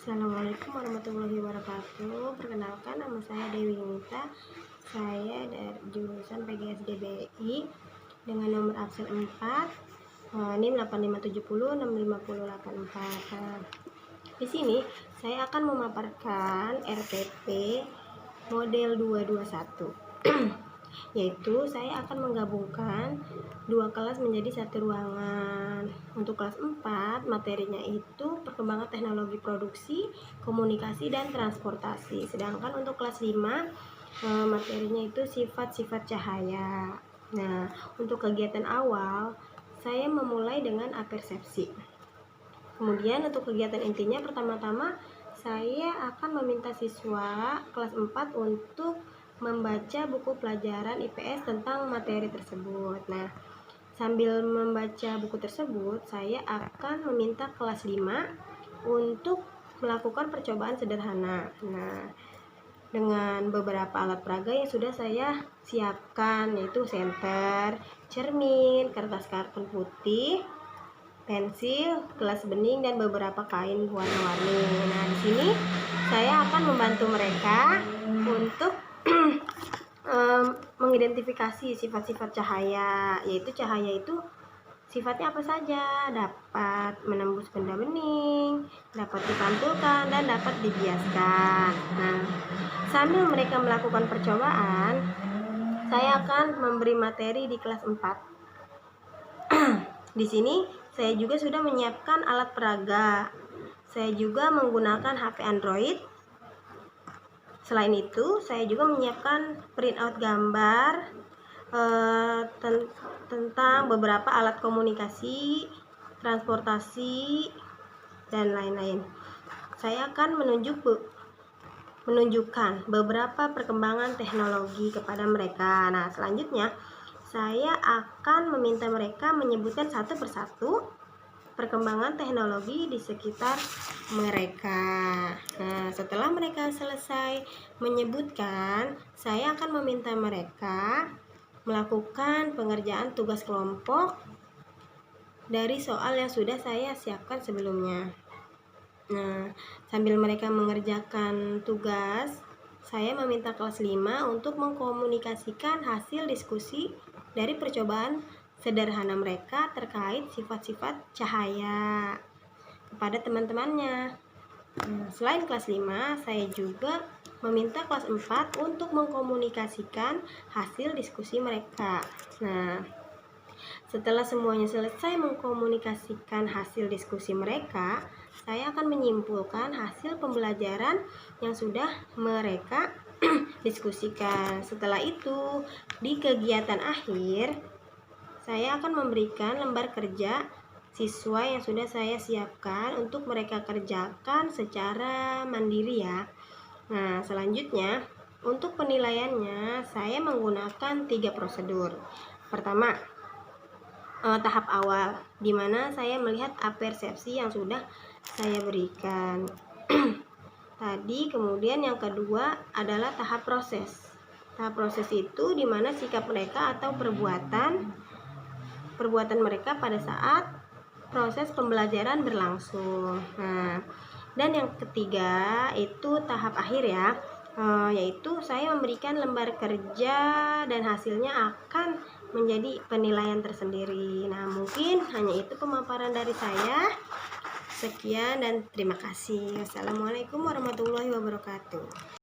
Assalamualaikum warahmatullahi wabarakatuh. Perkenalkan, nama saya Dewi Nita. Saya dari jurusan PGSDBI dengan nomor absen 4, NIM 85706584. Di sini saya akan memaparkan RPP model 221. Yaitu saya akan menggabungkan dua kelas menjadi satu ruangan. Untuk kelas 4 materinya itu perkembangan teknologi produksi, komunikasi, dan transportasi. Sedangkan untuk kelas 5 materinya itu sifat-sifat cahaya. Nah, untuk kegiatan awal saya memulai dengan apersepsi. Kemudian untuk kegiatan intinya, pertama-tama saya akan meminta siswa kelas 4 untuk membaca buku pelajaran IPS tentang materi tersebut. Nah, sambil membaca buku tersebut, saya akan meminta kelas 5 untuk melakukan percobaan sederhana. Nah, dengan beberapa alat peraga yang sudah saya siapkan, yaitu senter, cermin, kertas karton putih, pensil, gelas bening, dan beberapa kain warna-warni. Nah, di sini saya akan membantu mereka untuk mengidentifikasi sifat-sifat cahaya, yaitu cahaya itu sifatnya apa saja, dapat menembus benda bening, dapat dipantulkan, dan dapat dibiaskan. Nah, sambil mereka melakukan percobaan, saya akan memberi materi di kelas 4. Di sini saya juga sudah menyiapkan alat peraga. Saya juga menggunakan HP Android. Selain itu, saya juga menyiapkan printout gambar tentang beberapa alat komunikasi, transportasi, dan lain-lain. Saya akan menunjukkan beberapa perkembangan teknologi kepada mereka. Nah, selanjutnya saya akan meminta mereka menyebutkan satu persatu perkembangan teknologi di sekitar mereka. Nah, setelah mereka selesai menyebutkan, saya akan meminta mereka melakukan pengerjaan tugas kelompok dari soal yang sudah saya siapkan sebelumnya. Nah, sambil mereka mengerjakan tugas, saya meminta kelas 5 untuk mengkomunikasikan hasil diskusi dari percobaan sederhana mereka terkait sifat-sifat cahaya kepada teman-temannya. Selain kelas 5, saya juga meminta kelas 4 untuk mengkomunikasikan hasil diskusi mereka. Nah, setelah semuanya selesai mengkomunikasikan hasil diskusi mereka, saya akan menyimpulkan hasil pembelajaran yang sudah mereka diskusikan. Setelah itu, di kegiatan akhir, saya akan memberikan lembar kerja siswa yang sudah saya siapkan untuk mereka kerjakan secara mandiri ya. Nah, selanjutnya untuk penilaiannya saya menggunakan 3 prosedur. Pertama, tahap awal, di mana saya melihat apersepsi yang sudah saya berikan tadi. Kemudian yang kedua adalah tahap proses. Tahap proses itu di mana sikap mereka atau perbuatan mereka pada saat proses pembelajaran berlangsung. Nah, dan yang ketiga itu tahap akhir ya, yaitu saya memberikan lembar kerja dan hasilnya akan menjadi penilaian tersendiri. Nah, mungkin hanya itu pemaparan dari saya. Sekian dan terima kasih. Wassalamualaikum warahmatullahi wabarakatuh.